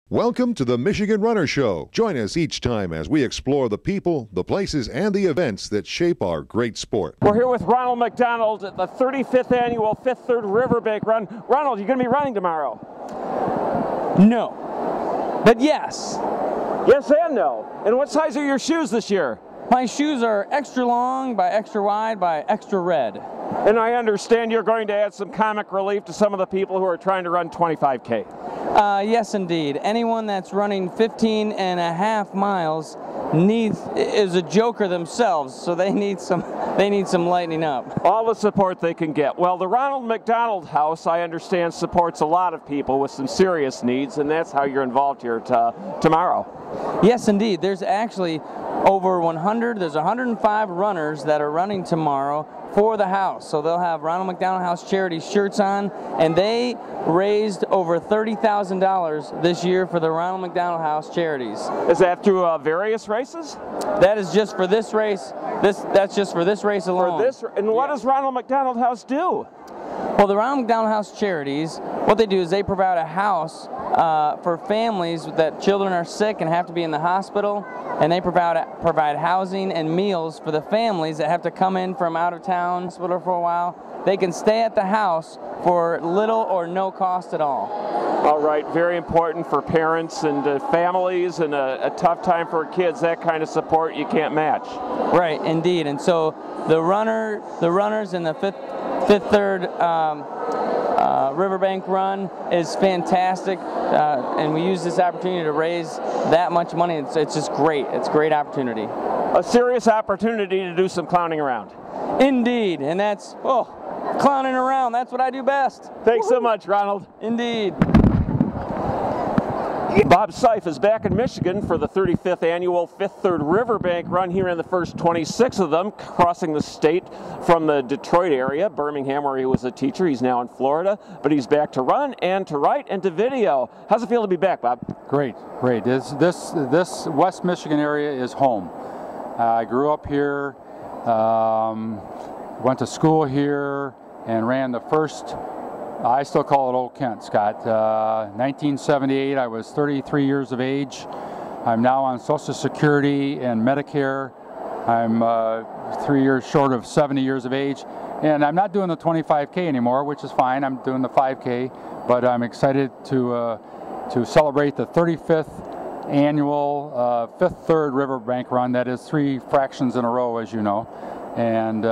Welcome to the Michigan Runner Show. Join us each time as we explore the people, the places, and the events that shape our great sport. We're here with Ronald McDonald at the 35th annual Fifth Third Riverbank Run. Ronald, you're going to be running tomorrow? No, but yes. Yes and no. And what size are your shoes this year? My shoes are extra long by extra wide by extra red. And I understand you're going to add some comic relief to some of the people who are trying to run 25K. Yes, indeed. Anyone that's running 15.5 miles is a joker themselves, so they need some lightening up. All the support they can get. Well, the Ronald McDonald House, I understand, supports a lot of people with some serious needs, and that's how you're involved here tomorrow. Yes, indeed. There's actually over 105 runners that are running tomorrow for the house. So they'll have Ronald McDonald House charity shirts on, and they raised over $30,000 this year for the Ronald McDonald House charities. Is that through various races? That is just for this race. That's just for this race alone. And what does Ronald McDonald House do? Well, the Ronald McDonald House charities, what they do is they provide a house for families that children are sick and have to be in the hospital, and they provide housing and meals for the families that have to come in from out of town hospital for a while. They can stay at the house for little or no cost at all. All right, very important for parents and families, and a tough time for kids. That kind of support you can't match. Right, indeed. And so the runners in the Fifth Third Riverbank Run is fantastic, and we use this opportunity to raise that much money. It's just great. It's a great opportunity. A serious opportunity to do some clowning around. Indeed, and that's, clowning around. That's what I do best. Thanks so much, Ronald. Indeed. Bob Seif is back in Michigan for the 35th annual Fifth Third Riverbank Run, here in the first 26 of them, crossing the state from the Detroit area, Birmingham, where he was a teacher. He's now in Florida, but he's back to run and to write and to video. How's it feel to be back, Bob? Great. This West Michigan area is home. I grew up here, went to school here, and ran the first, I still call it Old Kent, Scott. 1978, I was 33 years of age. I'm now on Social Security and Medicare. I'm 3 years short of 70 years of age. And I'm not doing the 25K anymore, which is fine. I'm doing the 5K, but I'm excited to celebrate the 35th annual Fifth Third Riverbank Run. That is 3 fractions in a row, as you know. And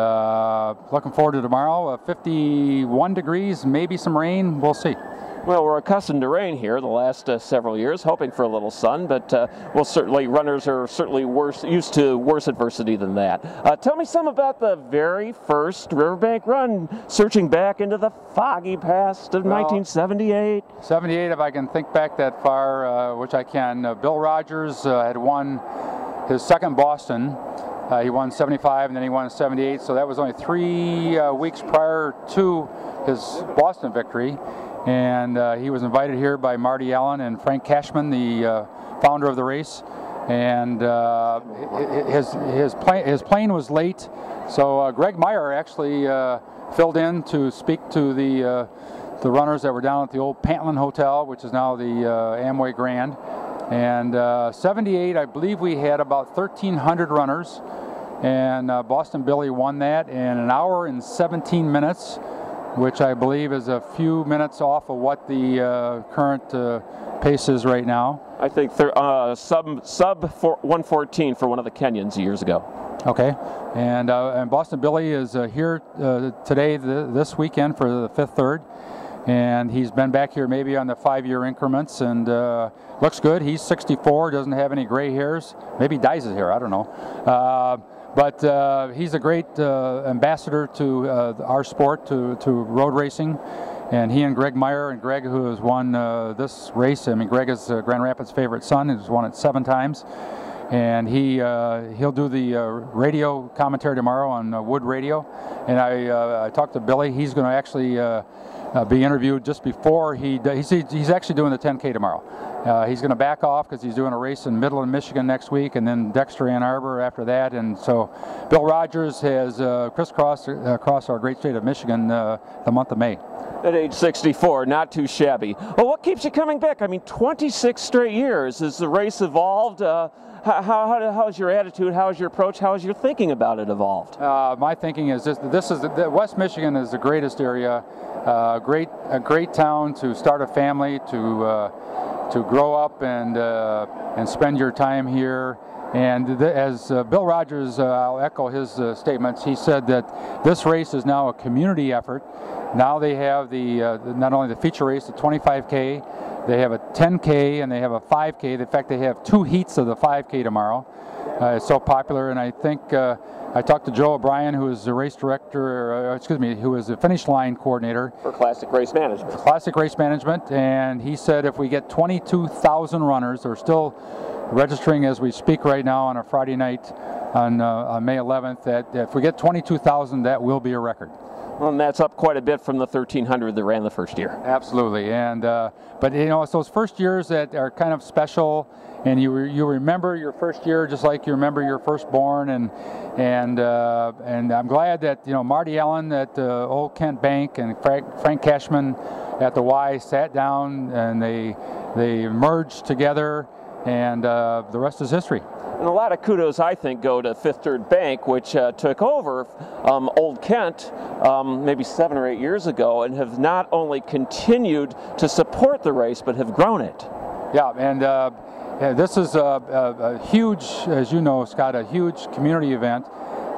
looking forward to tomorrow. 51 degrees, maybe some rain. We'll see. Well, we're accustomed to rain here the last several years, hoping for a little sun, but runners are certainly used to worse adversity than that. Tell me some about the very first Riverbank Run, searching back into the foggy past of 1978. 78, if I can think back that far, which I can. Bill Rogers had won his second Boston. He won 75 and then he won 78, so that was only 3 weeks prior to his Boston victory. And he was invited here by Marty Allen and Frank Cashman, the founder of the race. And his plane was late, so Greg Meyer actually filled in to speak to the runners that were down at the old Pantland Hotel, which is now the Amway Grand. And 78, I believe we had about 1,300 runners, and Boston Billy won that in 1 hour and 17 minutes, which I believe is a few minutes off of what the current pace is right now. I think sub 114 for one of the Kenyans years ago. Okay, and Boston Billy is here today, this weekend, for the Fifth Third. And he's been back here maybe on the 5-year increments, and looks good. He's 64, doesn't have any gray hairs. Maybe he dyes his hair, I don't know. But he's a great ambassador to our sport, to road racing. And he and Greg Meyer, and Greg, who has won this race, I mean, Greg is Grand Rapids' favorite son. He's won it 7 times. And he'll do the radio commentary tomorrow on Wood Radio. And I talked to Billy. He's going to actually be interviewed just before he's actually doing the 10K tomorrow. He's going to back off because he's doing a race in Midland, Michigan next week, and then Dexter, Ann Arbor after that. And so Bill Rogers has crisscrossed across our great state of Michigan the month of May. At age 64, not too shabby. Well, what keeps you coming back? I mean, 26 straight years. Has the race evolved? How's your attitude? How's your approach? How has your thinking about it evolved? My thinking is West Michigan is the greatest area, a great town to start a family, to grow up and spend your time here. And as Bill Rogers, I'll echo his statements. He said that this race is now a community effort. Now they have not only the feature race, the 25K, they have a 10K and they have a 5K. In fact, they have 2 heats of the 5K tomorrow. It's so popular, and I think I talked to Joe O'Brien, who is the race director, who is the finish line coordinator for Classic Race Management. Classic Race Management, and he said if we get 22,000 runners, they're still registering as we speak right now on a Friday night on May 11th, that if we get 22,000, that will be a record. Well, and that's up quite a bit from the 1,300 that ran the first year. Absolutely, and but you know, it's those first years that are kind of special, and you remember your first year just like you remember your firstborn, and I'm glad that Marty Allen at Old Kent Bank and Frank Cashman at the Y sat down and they merged together, and the rest is history. And a lot of kudos, I think, go to Fifth Third Bank, which took over Old Kent maybe 7 or 8 years ago, and have not only continued to support the race, but have grown it. Yeah, and this is a huge, as you know, Scott, a huge community event.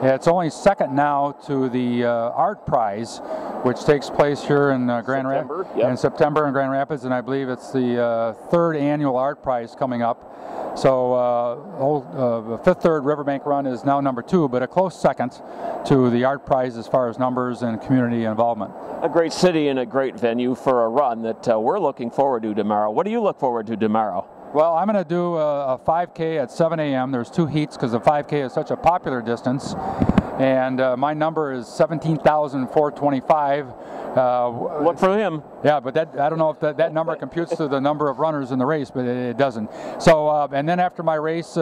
It's only second now to the Art Prize, which takes place here in Grand Rapids in September in Grand Rapids, and I believe it's the 3rd annual Art Prize coming up. So Fifth Third Riverbank Run is now number 2, but a close second to the Art Prize as far as numbers and community involvement. A great city and a great venue for a run that we're looking forward to tomorrow. What do you look forward to tomorrow? Well, I'm going to do a 5K at 7 a.m. There's 2 heats because the 5K is such a popular distance, and my number is 17,425. Look for him. Yeah, but I don't know if that number computes to the number of runners in the race, but it doesn't. So, and then after my race,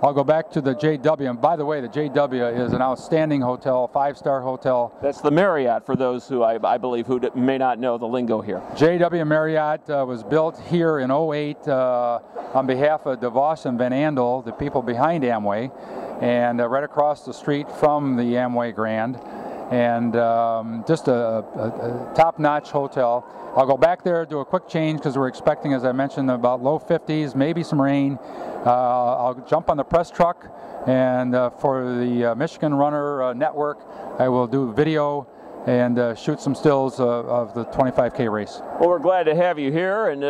I'll go back to the JW. And by the way, the JW is an outstanding hotel, 5-star hotel. That's the Marriott for those who I believe who may not know the lingo here. JW Marriott was built here in '08 on behalf of DeVos and Van Andel, the people behind Amway, and right across the street from the Amway Grand. And just a top-notch hotel. I'll go back there, do a quick change because we're expecting, as I mentioned, about low 50s, maybe some rain. I'll jump on the press truck, and for the Michigan Runner Network, I will do video and shoot some stills of the 25K race. Well, we're glad to have you here, and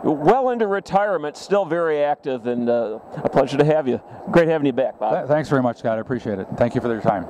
well into retirement, still very active, and a pleasure to have you. Great having you back, Bob. Thanks very much, Scott. I appreciate it. Thank you for your time.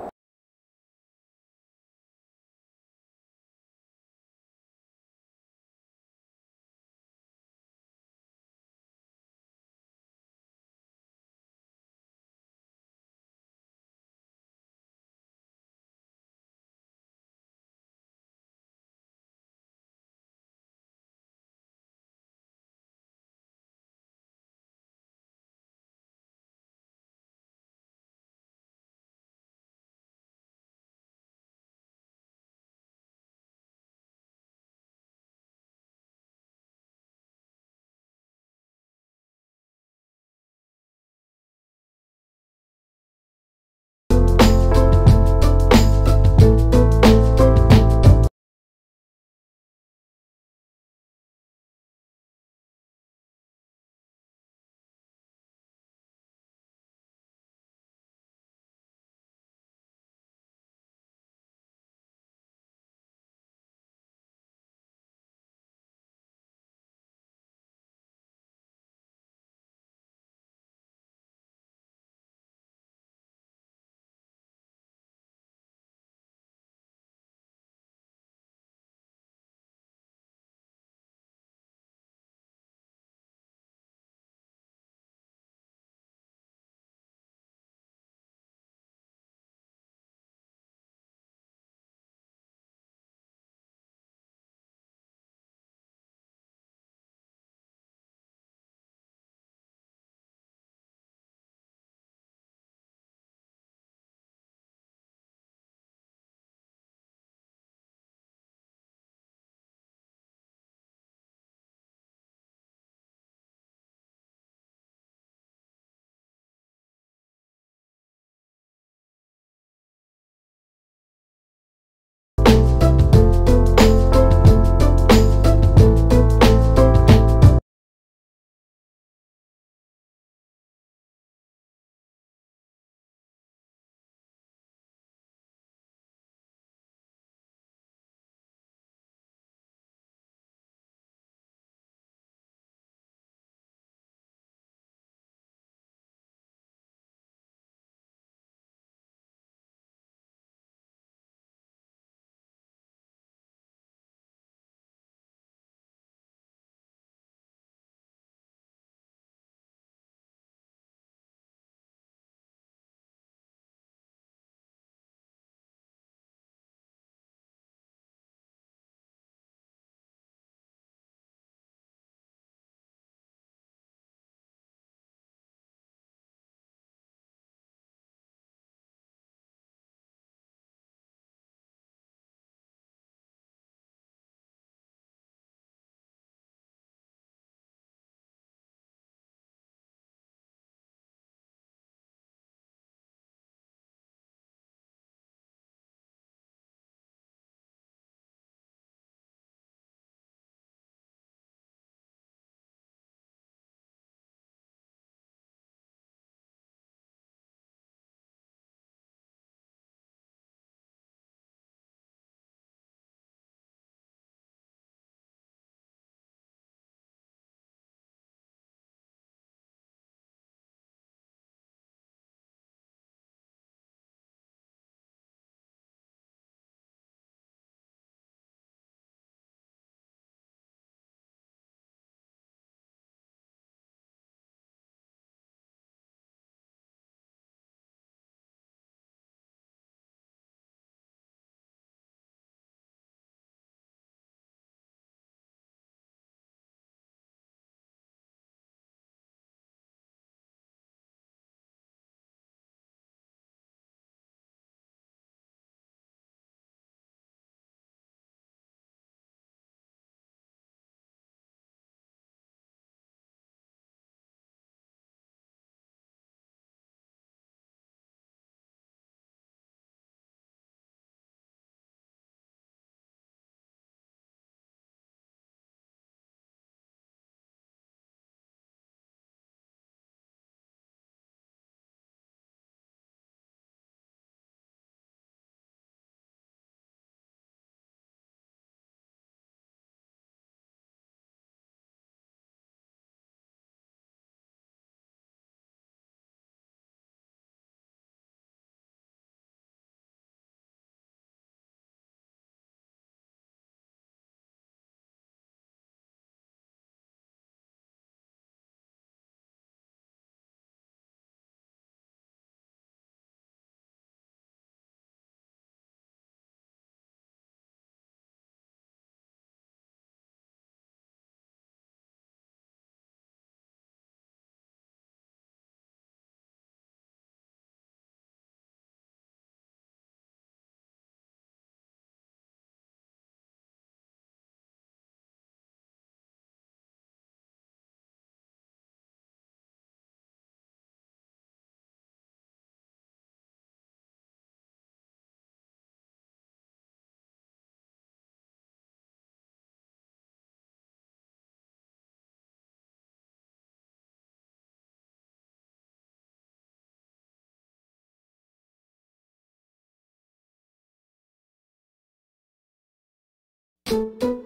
Bye.